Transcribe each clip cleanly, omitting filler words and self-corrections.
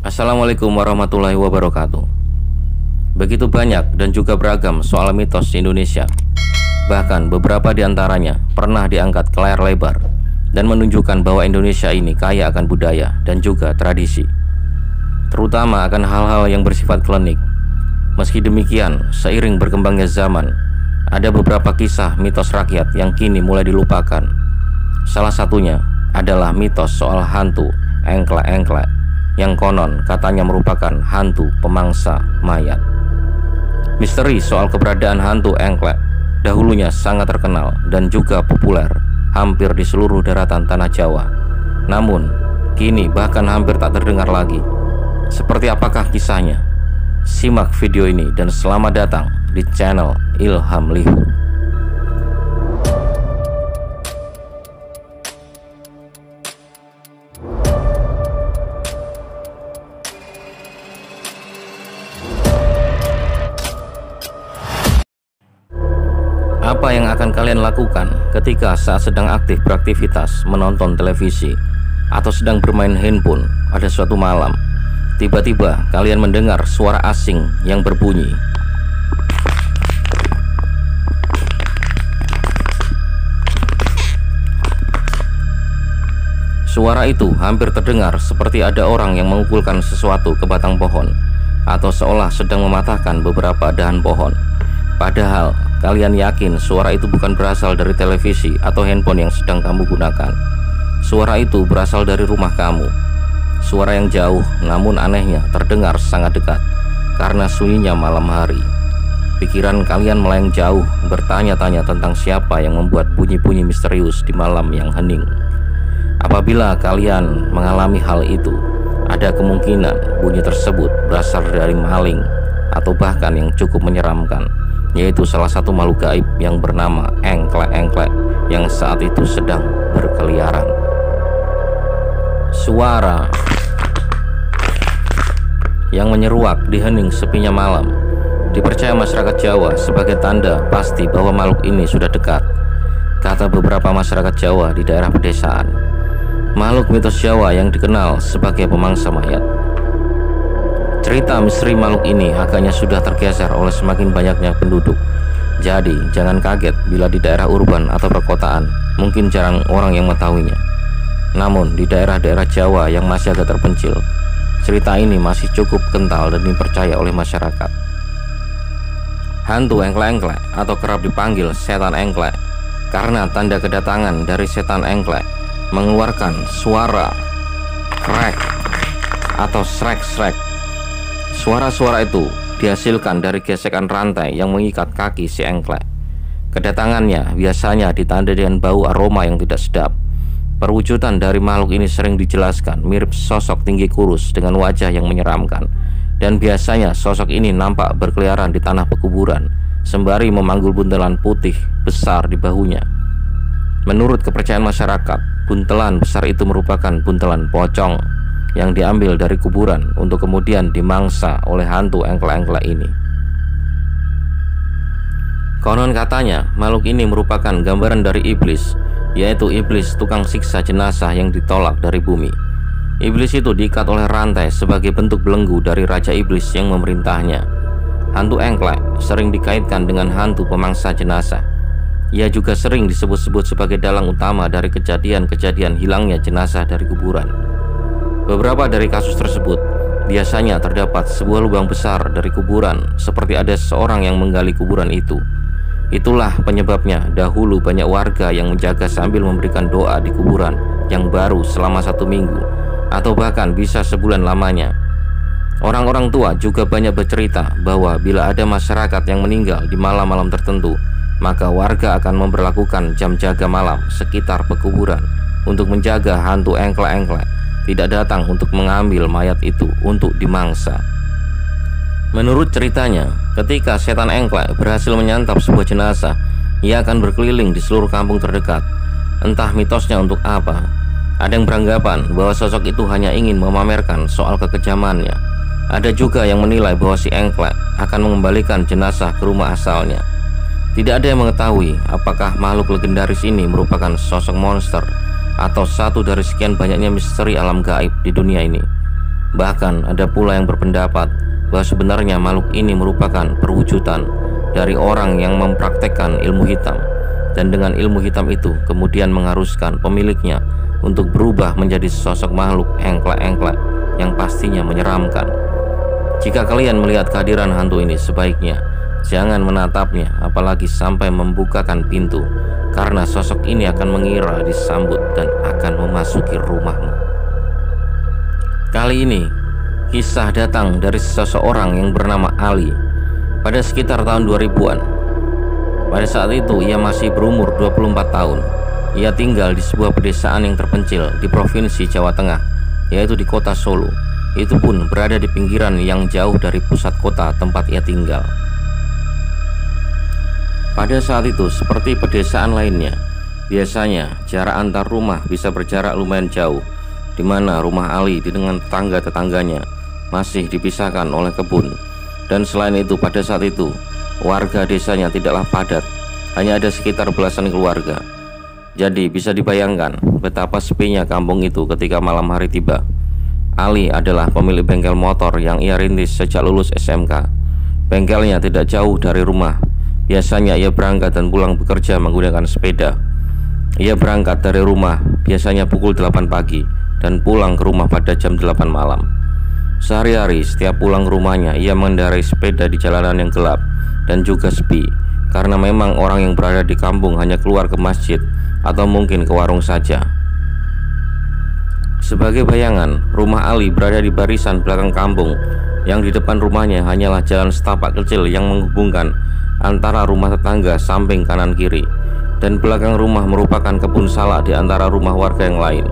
Assalamualaikum warahmatullahi wabarakatuh. Begitu banyak dan juga beragam soal mitos di Indonesia. Bahkan beberapa di antaranya pernah diangkat ke layar lebar dan menunjukkan bahwa Indonesia ini kaya akan budaya dan juga tradisi, terutama akan hal-hal yang bersifat klinik. Meski demikian, seiring berkembangnya zaman, ada beberapa kisah mitos rakyat yang kini mulai dilupakan. Salah satunya adalah mitos soal hantu engklek-engklek yang konon katanya merupakan hantu pemangsa mayat. Misteri soal keberadaan hantu engklek dahulunya sangat terkenal dan juga populer hampir di seluruh daratan tanah Jawa. Namun, kini bahkan hampir tak terdengar lagi. Seperti apakah kisahnya? Simak video ini dan selamat datang di channel Ilham Lihu. Apa yang akan kalian lakukan ketika saat sedang aktif beraktivitas menonton televisi atau sedang bermain handphone pada suatu malam? Tiba-tiba kalian mendengar suara asing yang berbunyi. Suara itu hampir terdengar seperti ada orang yang mengukulkan sesuatu ke batang pohon atau seolah sedang mematahkan beberapa dahan pohon. Padahal kalian yakin suara itu bukan berasal dari televisi atau handphone yang sedang kamu gunakan. Suara itu berasal dari rumah kamu. Suara yang jauh, namun anehnya terdengar sangat dekat karena sunyinya malam hari. Pikiran kalian melayang jauh, bertanya-tanya tentang siapa yang membuat bunyi-bunyi misterius di malam yang hening. Apabila kalian mengalami hal itu, ada kemungkinan bunyi tersebut berasal dari maling atau bahkan yang cukup menyeramkan, yaitu salah satu makhluk gaib yang bernama engklek-engklek yang saat itu sedang berkeliaran. Suara yang menyeruak di hening sepinya malam dipercaya masyarakat Jawa sebagai tanda pasti bahwa makhluk ini sudah dekat, kata beberapa masyarakat Jawa di daerah pedesaan. Makhluk mitos Jawa yang dikenal sebagai pemangsa mayat. Cerita misteri makhluk ini agaknya sudah tergeser oleh semakin banyaknya penduduk. Jadi jangan kaget bila di daerah urban atau perkotaan mungkin jarang orang yang mengetahuinya. Namun di daerah-daerah Jawa yang masih agak terpencil, cerita ini masih cukup kental dan dipercaya oleh masyarakat. Hantu engklek-engklek atau kerap dipanggil setan engklek karena tanda kedatangan dari setan engklek mengeluarkan suara krek atau srek-srek. Suara-suara itu dihasilkan dari gesekan rantai yang mengikat kaki si engklek. Kedatangannya biasanya ditandai dengan bau aroma yang tidak sedap. Perwujudan dari makhluk ini sering dijelaskan mirip sosok tinggi kurus dengan wajah yang menyeramkan, dan biasanya sosok ini nampak berkeliaran di tanah pekuburan sembari memanggul buntelan putih besar di bahunya. Menurut kepercayaan masyarakat, buntelan besar itu merupakan buntelan pocong yang diambil dari kuburan untuk kemudian dimangsa oleh hantu engklek-engklek ini. Konon katanya makhluk ini merupakan gambaran dari iblis, yaitu iblis tukang siksa jenazah yang ditolak dari bumi. Iblis itu diikat oleh rantai sebagai bentuk belenggu dari raja iblis yang memerintahnya. Hantu engklek sering dikaitkan dengan hantu pemangsa jenazah. Ia juga sering disebut-sebut sebagai dalang utama dari kejadian-kejadian hilangnya jenazah dari kuburan. Beberapa dari kasus tersebut biasanya terdapat sebuah lubang besar dari kuburan, seperti ada seseorang yang menggali kuburan itu. Itulah penyebabnya dahulu banyak warga yang menjaga sambil memberikan doa di kuburan yang baru selama 1 minggu atau bahkan bisa sebulan lamanya. Orang-orang tua juga banyak bercerita bahwa bila ada masyarakat yang meninggal di malam-malam tertentu, maka warga akan memberlakukan jam jaga malam sekitar pekuburan untuk menjaga hantu engklek-engklek tidak datang untuk mengambil mayat itu untuk dimangsa. Menurut ceritanya, ketika setan engklek berhasil menyantap sebuah jenazah, ia akan berkeliling di seluruh kampung terdekat. Entah mitosnya untuk apa. Ada yang beranggapan bahwa sosok itu hanya ingin memamerkan soal kekejamannya. Ada juga yang menilai bahwa si engklek akan mengembalikan jenazah ke rumah asalnya. Tidak ada yang mengetahui apakah makhluk legendaris ini merupakan sosok monster atau satu dari sekian banyaknya misteri alam gaib di dunia ini. Bahkan ada pula yang berpendapat bahwa sebenarnya makhluk ini merupakan perwujudan dari orang yang mempraktekkan ilmu hitam, dan dengan ilmu hitam itu kemudian mengharuskan pemiliknya untuk berubah menjadi sosok makhluk engklek-engklek yang pastinya menyeramkan. Jika kalian melihat kehadiran hantu ini, sebaiknya jangan menatapnya, apalagi sampai membukakan pintu, karena sosok ini akan mengira disambut dan akan memasuki rumahmu. Kali ini kisah datang dari seseorang yang bernama Ali pada sekitar tahun 2000-an. Pada saat itu ia masih berumur 24 tahun. Ia tinggal di sebuah pedesaan yang terpencil di Provinsi Jawa Tengah, yaitu di kota Solo. Itu pun berada di pinggiran yang jauh dari pusat kota tempat ia tinggal. Pada saat itu, seperti pedesaan lainnya, biasanya jarak antar rumah bisa berjarak lumayan jauh, di mana rumah Ali dengan tetangga-tetangganya masih dipisahkan oleh kebun. Dan selain itu, pada saat itu warga desanya tidaklah padat, hanya ada sekitar belasan keluarga. Jadi bisa dibayangkan betapa sepinya kampung itu ketika malam hari tiba. Ali adalah pemilik bengkel motor yang ia rintis sejak lulus SMK. Bengkelnya tidak jauh dari rumah. Biasanya ia berangkat dan pulang bekerja menggunakan sepeda. Ia berangkat dari rumah biasanya pukul 8 pagi dan pulang ke rumah pada jam 8 malam. Sehari-hari setiap pulang ke rumahnya ia mengendarai sepeda di jalanan yang gelap dan juga sepi, karena memang orang yang berada di kampung hanya keluar ke masjid atau mungkin ke warung saja. Sebagai bayangan, rumah Ali berada di barisan belakang kampung, yang di depan rumahnya hanyalah jalan setapak kecil yang menghubungkan antara rumah tetangga samping kanan kiri, dan belakang rumah merupakan kebun salak di antara rumah warga yang lain.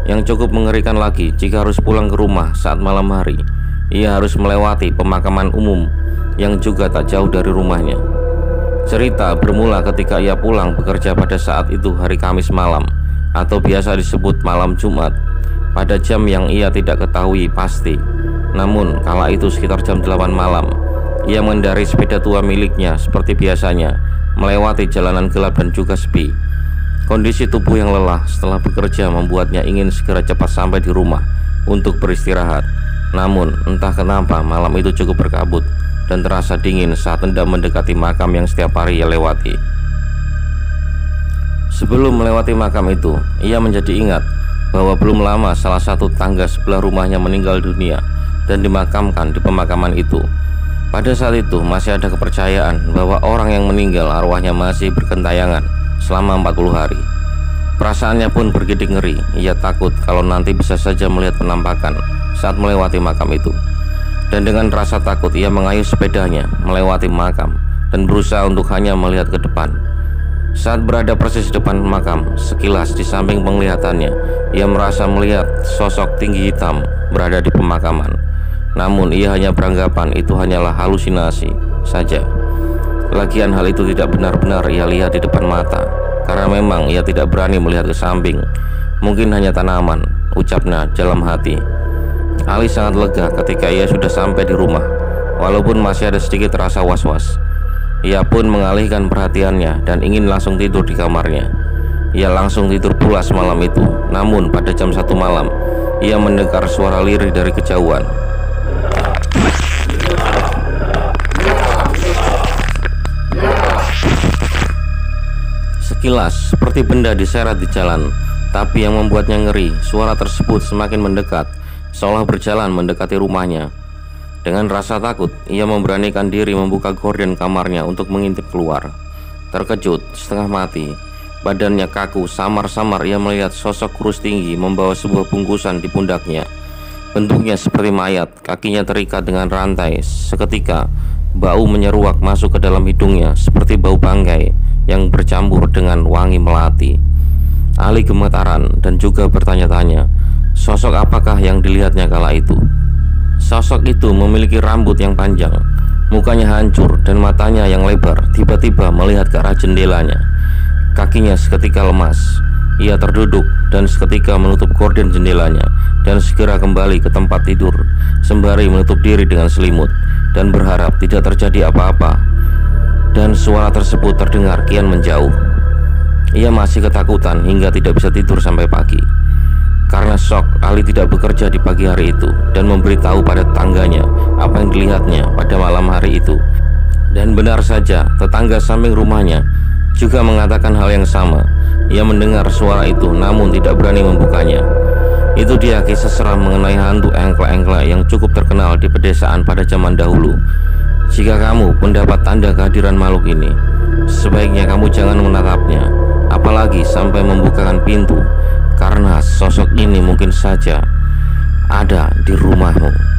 Yang cukup mengerikan lagi, jika harus pulang ke rumah saat malam hari, ia harus melewati pemakaman umum yang juga tak jauh dari rumahnya. Cerita bermula ketika ia pulang bekerja pada saat itu hari Kamis malam, atau biasa disebut malam Jumat, pada jam yang ia tidak ketahui pasti. Namun kala itu sekitar jam 8 malam, ia mengendarai sepeda tua miliknya seperti biasanya, melewati jalanan gelap dan juga sepi. Kondisi tubuh yang lelah setelah bekerja membuatnya ingin segera cepat sampai di rumah untuk beristirahat. Namun entah kenapa malam itu cukup berkabut dan terasa dingin saat hendak mendekati makam yang setiap hari ia lewati. Sebelum melewati makam itu, ia menjadi ingat bahwa belum lama salah satu tangga sebelah rumahnya meninggal dunia dan dimakamkan di pemakaman itu. Pada saat itu masih ada kepercayaan bahwa orang yang meninggal arwahnya masih bergentayangan selama 40 hari. Perasaannya pun bergidik ngeri. Ia takut kalau nanti bisa saja melihat penampakan saat melewati makam itu. Dan dengan rasa takut ia mengayuh sepedanya melewati makam dan berusaha untuk hanya melihat ke depan. Saat berada persis depan makam, sekilas di samping penglihatannya, ia merasa melihat sosok tinggi hitam berada di pemakaman. Namun ia hanya beranggapan itu hanyalah halusinasi saja. Lagian hal itu tidak benar-benar ia lihat di depan mata, karena memang ia tidak berani melihat ke samping. Mungkin hanya tanaman, ucapnya dalam hati. Ali sangat lega ketika ia sudah sampai di rumah, walaupun masih ada sedikit rasa was-was. Ia pun mengalihkan perhatiannya dan ingin langsung tidur di kamarnya. Ia langsung tidur pulas malam itu. Namun pada jam 1 malam, ia mendengar suara lirih dari kejauhan. Sekilas seperti benda diseret di jalan, tapi yang membuatnya ngeri, suara tersebut semakin mendekat, seolah berjalan mendekati rumahnya. Dengan rasa takut, ia memberanikan diri membuka gorden kamarnya untuk mengintip keluar. Terkejut, setengah mati, badannya kaku, samar-samar ia melihat sosok kurus tinggi membawa sebuah bungkusan di pundaknya. Bentuknya seperti mayat, kakinya terikat dengan rantai. Seketika, bau menyeruak masuk ke dalam hidungnya seperti bau bangkai yang bercampur dengan wangi melati. Ali gemetaran dan juga bertanya-tanya, sosok apakah yang dilihatnya kala itu? Sosok itu memiliki rambut yang panjang, mukanya hancur dan matanya yang lebar tiba-tiba melihat ke arah jendelanya. Kakinya seketika lemas. Ia terduduk dan seketika menutup gorden jendelanya dan segera kembali ke tempat tidur, sembari menutup diri dengan selimut dan berharap tidak terjadi apa-apa. Dan suara tersebut terdengar kian menjauh. Ia masih ketakutan hingga tidak bisa tidur sampai pagi. Karena shock, Ali tidak bekerja di pagi hari itu dan memberitahu pada tetangganya apa yang dilihatnya pada malam hari itu. Dan benar saja, tetangga samping rumahnya juga mengatakan hal yang sama. Ia mendengar suara itu namun tidak berani membukanya. Itu dia kisah seram mengenai hantu engklek-engklek yang cukup terkenal di pedesaan pada zaman dahulu. Jika kamu mendapat tanda kehadiran makhluk ini, sebaiknya kamu jangan menatapnya, apalagi sampai membukakan pintu, karena sosok ini mungkin saja ada di rumahmu.